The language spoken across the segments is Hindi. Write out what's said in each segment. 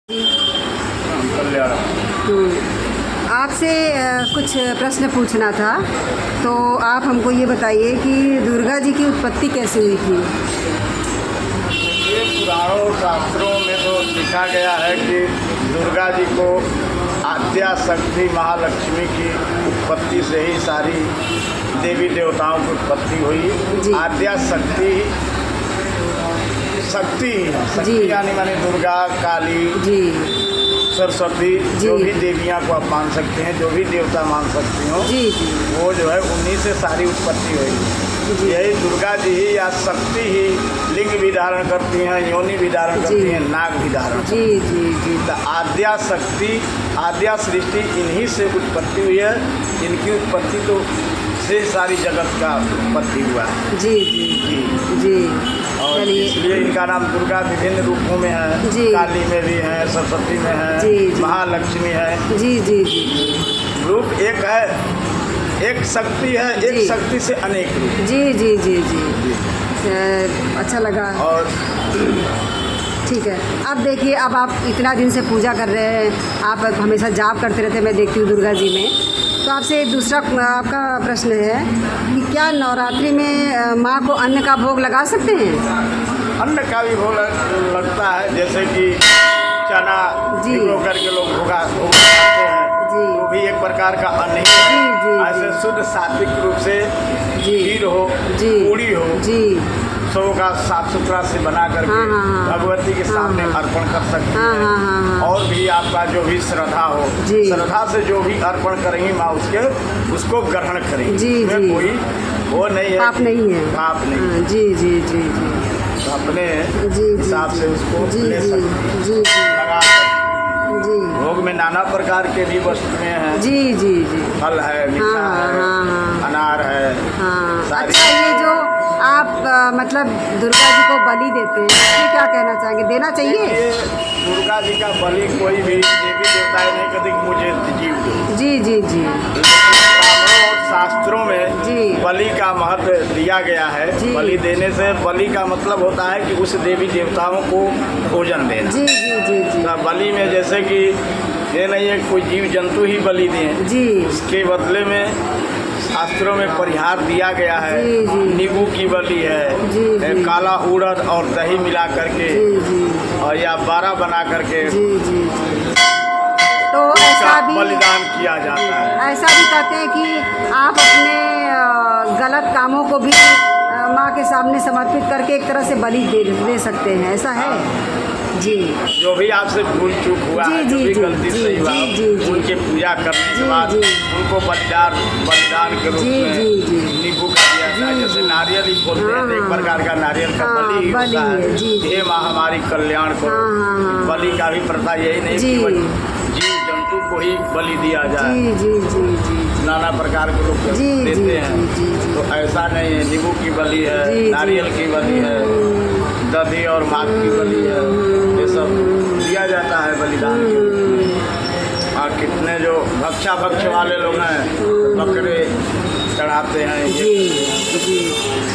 कल्याण। आपसे कुछ प्रश्न पूछना था, तो आप हमको ये बताइए कि दुर्गा जी की उत्पत्ति कैसे हुई थी। ये पुराणों शास्त्रों में तो लिखा गया है कि दुर्गा जी को आद्या शक्ति महालक्ष्मी की उत्पत्ति से ही सारी देवी देवताओं की उत्पत्ति हुई। आद्या शक्ति शक्ति यानी माने दुर्गा, काली जी, सरस्वती, जो भी देवियाँ को आप मान सकते हैं, जो भी देवता मान सकती हो, वो जो है उन्हीं से सारी उत्पत्ति हुई। यही दुर्गा जी ही या शक्ति ही लिंग भी धारण करती हैं, योनि भी धारण करती हैं, नाग भी धारण करती हैं। तो आद्या शक्ति, आद्या सृष्टि इन्हीं से उत्पत्ति हुई है। इनकी उत्पत्ति तो से सारी जगत का उत्पत्ति हुआ है। जी जी जी जी। और इसलिए इनका नाम दुर्गा विभिन्न रूपों में है। काली में भी है, सरस्वती में है, महालक्ष्मी है। जी जी जी। रूप एक है, एक शक्ति है, एक शक्ति से अनेक रूप। जी जी जी जी। अच्छा लगा। और ठीक है, अब देखिए, अब आप इतना दिन से पूजा कर रहे हैं, आप हमेशा जाप करते रहते हैं, मैं देखती हूँ दुर्गा जी में। तो आपसे दूसरा आपका प्रश्न है कि क्या नवरात्रि में माँ को अन्न का भोग लगा सकते हैं। अन्न का भी भोग लगता है, जैसे कि चना भिगो करके लोग भोगा खाते हैं, वो भी एक प्रकार का अन्न ही है। ऐसे शुद्ध सात्विक रूप से खीर हो, पूड़ी हो, सबों का साफ सुथरा से बना करके भगवती के सामने अर्पण कर सकते हैं। और भी आपका जो भी श्रद्धा हो, श्रद्धा से जो भी अर्पण करेंगी माँ उसको ग्रहण करेंगी। कोई वो नहीं है, पाप नहीं है, पाप नहीं। जी जी जी जी। तो अपने हिसाब से उसको ले सकते लगा। भोग में नाना प्रकार के भी वस्तुएं हैं। जी जी जी। फल है, मीठा है, अनार है। अच्छा, ये जो आप मतलब दुर्गा जी को बलि देते हैं, ये क्या कहना चाहेंगे, देना चाहिए। दुर्गा जी का बलि कोई भी देवी देवता नहीं कहते कि मुझे जीव दो। जी जी जी। शास्त्रों में बलि का महत्व दिया गया है। बलि देने से, बलि का मतलब होता है कि उस देवी देवताओं को भोजन देना। जी जी जी जी। तो बलि में जैसे कि ये नहीं है कोई जीव जंतु ही बलि दें, उसके बदले में शास्त्रों में परिहार दिया गया है। नींबू की बलि है, काला उड़द और दही मिला करके और या बारा बना करके तो ऐसा भी बलिदान किया जाता है। ऐसा भी कहते हैं कि आप अपने गलत कामों को भी माँ के सामने समर्पित करके एक तरह से बलि दे सकते हैं, ऐसा है। जी, जो भी आपसे भूल चूक हुआ, जो भी गलती से हुआ, उनके पूजा करने के बाद उनको बलिदान के रूप में नींबू का दिया जाए। जैसे नारियल ही बोलते हैं, एक प्रकार का नारियल का बलि होता है। हे माँ हमारी कल्याण करो। बलि का भी प्रथा यही नहीं कि जीव जंतु को ही बलि दिया जाए। नाना प्रकार के लोग देते हैं, तो ऐसा नहीं है। नींबू की बलि है, नारियल की बलि है, दही और माघ की बलि है, ये सब दिया जाता है बलिदान के रूप में। और कितने जो भक्ष वाले लोग हैं, बकरे चढ़ाते हैं।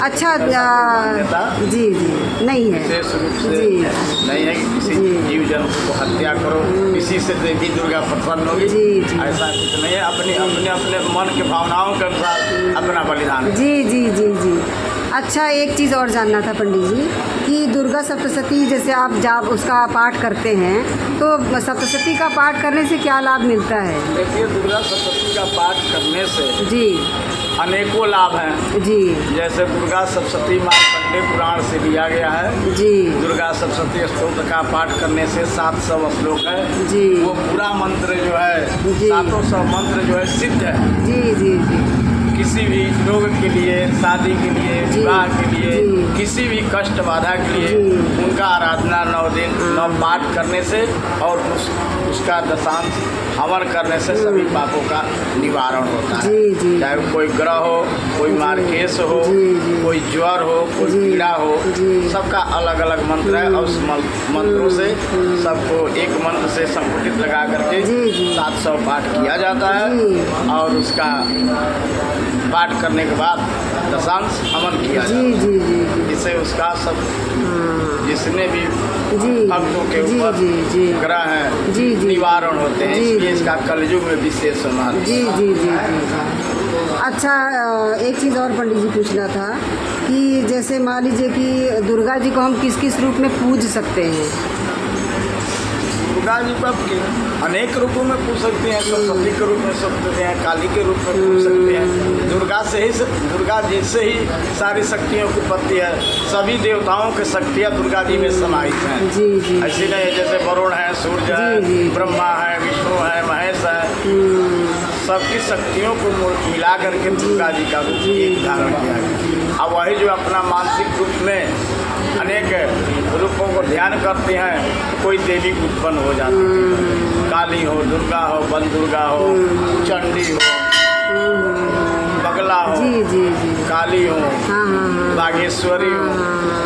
अच्छा, जी जी नहीं है, विशेष रूप से नहीं है कि किसी जीव जंतु को हत्या करो, इसी से देवी दुर्गा प्रसन्न होगी, ऐसा कुछ नहीं है। अपने मन के भावनाओं के अनुसार अपना बलिदान। जी जी जी जी। अच्छा, एक चीज़ और जानना था पंडित जी कि दुर्गा सप्तशती जैसे आप जब उसका पाठ करते हैं, तो सप्तशती का पाठ करने से क्या लाभ मिलता है। देखिए, दुर्गा सप्तशती का पाठ करने से अनेकों लाभ हैं। जैसे दुर्गा सप्तशती मार्कंडेय पुराण से लिया गया है। दुर्गा सप्तशती स्तोत्र का पाठ करने से 700 श्लोक है। वो पूरा मंत्र जो है 700 मंत्र जो है सिद्ध है। किसी भी रोग के लिए, शादी के लिए, विवाह के लिए, किसी भी कष्ट बाधा के लिए उनका आराधना 9 दिन 9 पाठ करने से और उसका दशांश हवन करने से सभी पापों का निवारण होता है। चाहे कोई ग्रह हो, कोई मार्केश हो, कोई ज्वर हो, कोई पीड़ा हो, सबका अलग अलग मंत्र है। और उस मंत्रों से सबको एक मंत्र से संपुटित लगा करके 700 पाठ किया जाता है। और उसका पाठ करने के बाद दशांश हवन किया जी जाता जी जी है। इससे उसका सब जिसने भी जी भक्तों के जी ऊपर जी जी ग्रह हैं जी जी निवारण होते हैं, जी इसलिए जी इसका कलयुग में विशेष महत्व। जी जी जी जी। अच्छा, एक चीज़ और पंडित जी पूछना था कि जैसे मान लीजिए कि दुर्गा जी को हम किस किस रूप में पूज सकते हैं? दुर्गा जी को आप अनेक रूपों में पूछ सकते हैं, सरस्वती के रूप में पूछ सकते हैं, काली के रूप में पूछ सकते हैं। दुर्गा जी से ही सारी शक्तियों की उत्पत्ति है। सभी देवताओं की शक्तियाँ दुर्गा जी में समाहित हैं। जी जी ऐसी नहीं जैसे वरुण है, सूर्य है, जी, जी। ब्रह्मा है, विष्णु है, महेश है, सबकी शक्तियों को मिला करके दुर्गा जी का रूप एक धारण किया गया। अब वही जो अपना मानसिक रूप में अनेक रूपों को ध्यान करते हैं, कोई देवी उत्पन्न हो जाती है। काली हो, दुर्गा हो, वन दुर्गा हो, चंडी हो, बगला हो, जी जी जी। काली हो, हाँ हाँ हाँ। बागेश्वरी हो,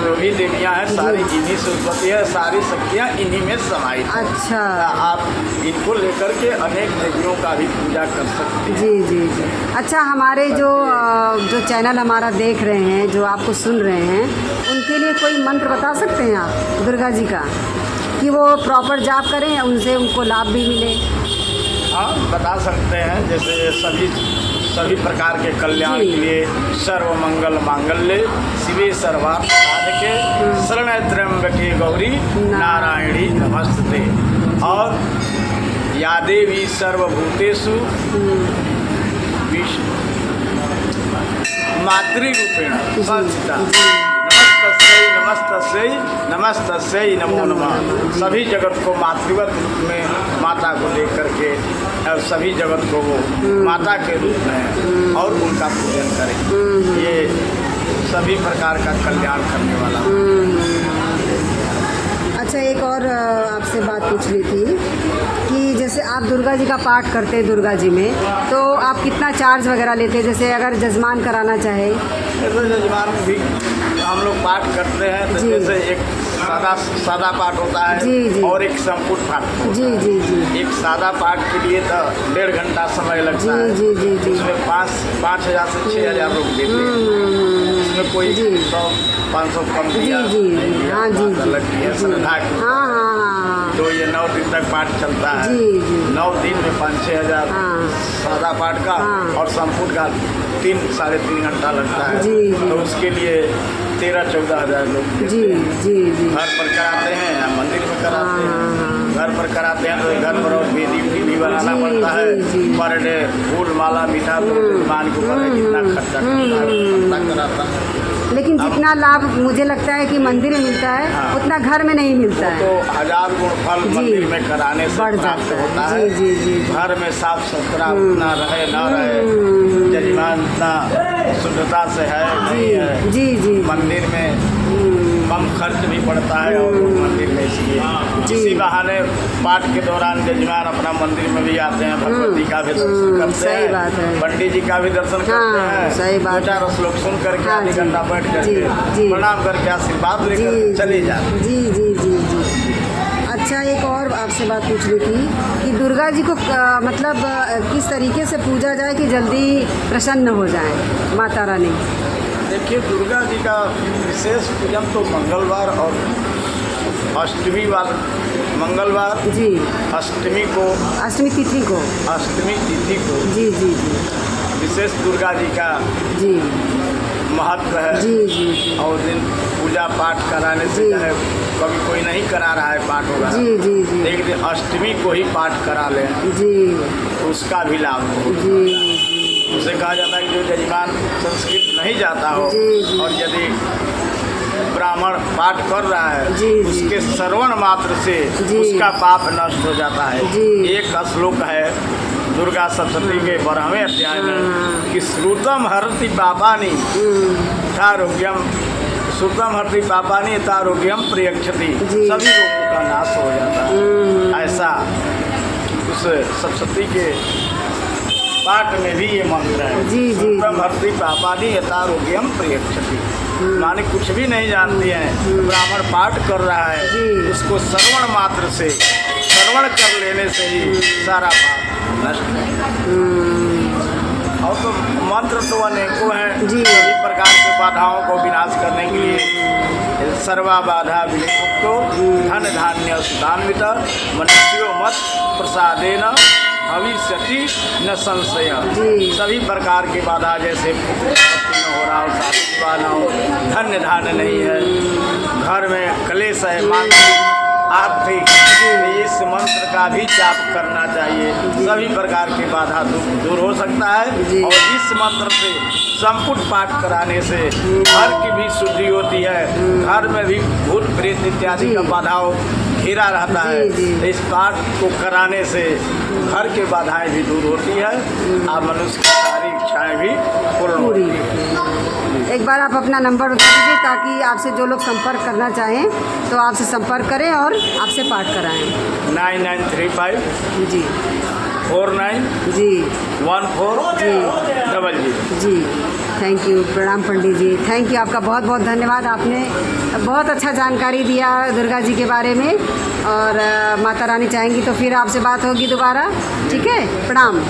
जो भी देवियाँ हैं सारी इन्हीं से उत्पत्ति है, सारी शक्तियाँ इन्हीं में समाहित हैं। अच्छा। आप इनको लेकर के अनेक देवियों का भी पूजा कर सकते हैं। जी जी जी। अच्छा, हमारे जो चैनल हमारा देख रहे हैं, जो आपको सुन रहे हैं, उनके लिए कोई मंत्र बता सकते हैं आप दुर्गा जी का, कि वो प्रॉपर जाप करें, उनसे उनको लाभ भी मिले? हाँ, बता सकते हैं। जैसे सभी प्रकार के कल्याण के लिए सर्व मंगल मांगल्य शिवे सर्वार्थ साधके शरण्य त्र्यंबके गौरी नारायणी नमस्ते। और या देवी सर्वभूतेषु मातृरूपेण संस्थिता नमस्तस्यै नमस्तस्यै नमो नमः। सभी जगत को मातृवत रूप में माता को लेकर के और सभी जगत को वो माता के रूप में और उनका पूजन करें। ये सभी प्रकार का कल्याण करने वाला। अच्छा, एक और आपसे बात पूछनी थी कि जैसे आप दुर्गा जी का पाठ करते हैं दुर्गा जी में, तो आप कितना चार्ज वगैरह लेते हैं? जैसे अगर जजमान कराना चाहे? जैसे जजमान भी हम लोग पाठ करते हैं तो जैसे एक सादा पाठ होता है जी, जी। और एक संपुट पाठ होता है। जी जी जी। एक सादा पाठ के लिए तो 1.5 घंटा समय लगता है। जी जी जी। उसमें 5,000 से 6,000 लोग देते हैं। उसमें कोई 100-500 कम दिया जी जी। हाँ जी जी। लगती है श्रद्धा की। हाँ हाँ हाँ। तो ये 9 दिन तक पाठ चलता है। जी जी। 9 दिन में 5-6 हज़ार हाँ। सादा पाठ का और संपुट का 3-3.5 घंटा लगता है। जी जी। तो उसके लिए 13-14 हज़ार लोग देते जी हैं। जी जी। घर पर कराते हैं या मंदिर में कराते हैं। घर पर कराते हैं तो घर पर और वेदी भी बनाना जी, पड़ता है। जी, जी। पर डे फूल माला मीठा तो मेहमान के ऊपर है, कितना खर्चा करता है उतना कराता है। लेकिन जितना लाभ मुझे लगता है कि मंदिर में मिलता है, हाँ। उतना घर में नहीं मिलता है। तो 1000 गुण फल जी। मंदिर में कराने से बढ़ प्राप्त जाता है। होता जी, है। जी, जी। घर में साफ सुथरा उतना रहे ना रहे, जजमान इतना शुद्धता से है नहीं है। जी जी। मंदिर में कम खर्च भी पड़ता है और मंदिर में इसलिए इसी बहाने पाठ के दौरान जजमान अपना मंदिर में भी आते हैं, भगवती का भी दर्शन करते सही हैं, बात है। पंडित जी का भी दर्शन हाँ, करते हैं। सही बात 2-4 श्लोक सुन करके हाँ, आधे जी, घंटा बैठ जी, करके जी। प्रणाम करके आशीर्वाद लेकर चले जाते हैं। जी जी जी जी। अच्छा, एक और आपसे बात पूछनी थी कि दुर्गा जी को मतलब किस तरीके से पूजा जाए कि जल्दी प्रसन्न हो जाए माता रानी? देखिए, दुर्गा जी का विशेष पूजन तो मंगलवार और अष्टमी वार, मंगलवार जी। अष्टमी को, अष्टमी तिथि को। अष्टमी तिथि को जी जी जी। विशेष दुर्गा जी का जी महत्व है। जी जी जी। और दिन पूजा पाठ कराने से जी। चाहे कभी कोई नहीं करा रहा है पाठ वगैरह, जी जी जी। एक दिन अष्टमी को ही पाठ करा लें जी तो उसका भी लाभ हो। जी। उसे कहा जाता है कि जो जजमान संस्कृत नहीं जाता हो जी, जी। और यदि ब्राह्मण पाठ कर रहा है, जी, जी। उसके श्रवण मात्र से जी। उसका पाप नष्ट हो जाता है। जी। एक श्लोक है दुर्गा सप्तशती के 12वें अध्याय में कि श्रुतम हरति पापानि तारोग्यम, श्रुतम हरति पापानि तारोग्यम प्रियक्षति, जी। सभी रोगों का नाश हो जाता है। ऐसा उस सप्तशती के पाठ में भी ये मंत्र है। जी, जी। श्रुतम हरति पापानि यथारोग्यम प्रियक्षति। माने कुछ भी नहीं जानती हैं, ब्राह्मण पाठ कर रहा है, जी। उसको श्रवण मात्र से, श्रवण कर लेने से ही सारा पाप नष्ट है। और तो मंत्र तो अनेकों हैं जी। सभी प्रकार के बाधाओं को विनाश करने के लिए सर्वा बाधा विमुक्तो धन धान्य सुधान्वित मनुष्यो मत प्रसादेन भविष्यति न संशय। जी। सभी प्रकार की बाधा जैसे पुत्र न हो रहा हो, शादी विवाह न हो, धन्य धान्य नहीं है, घर में क्लेश है, मानसिक आर्थिक, इस मंत्र का भी जाप करना चाहिए। सभी प्रकार की बाधा दूर हो सकता है और इस मंत्र से संपुट पाठ कराने से घर की भी शुद्धि होती है, घर में भी भूत प्रेत इत्यादि का बाधाओं घेरा रहता है। इस पाठ को कराने से घर के बाधाएं भी दूर होती है और मनुष्य की सारी इच्छाएं भी पूर्ण होती है। एक बार आप अपना नंबर बता दीजिए ताकि आपसे जो लोग संपर्क करना चाहें तो आपसे संपर्क करें और आपसे पाठ कराएं। 9935 जी 49 जी 14 00। जी थैंक यू। प्रणाम पंडित जी, थैंक यू, आपका बहुत बहुत धन्यवाद। आपने बहुत अच्छा जानकारी दिया दुर्गा जी के बारे में और माता रानी चाहेंगी तो फिर आपसे बात होगी दोबारा। ठीक है, प्रणाम।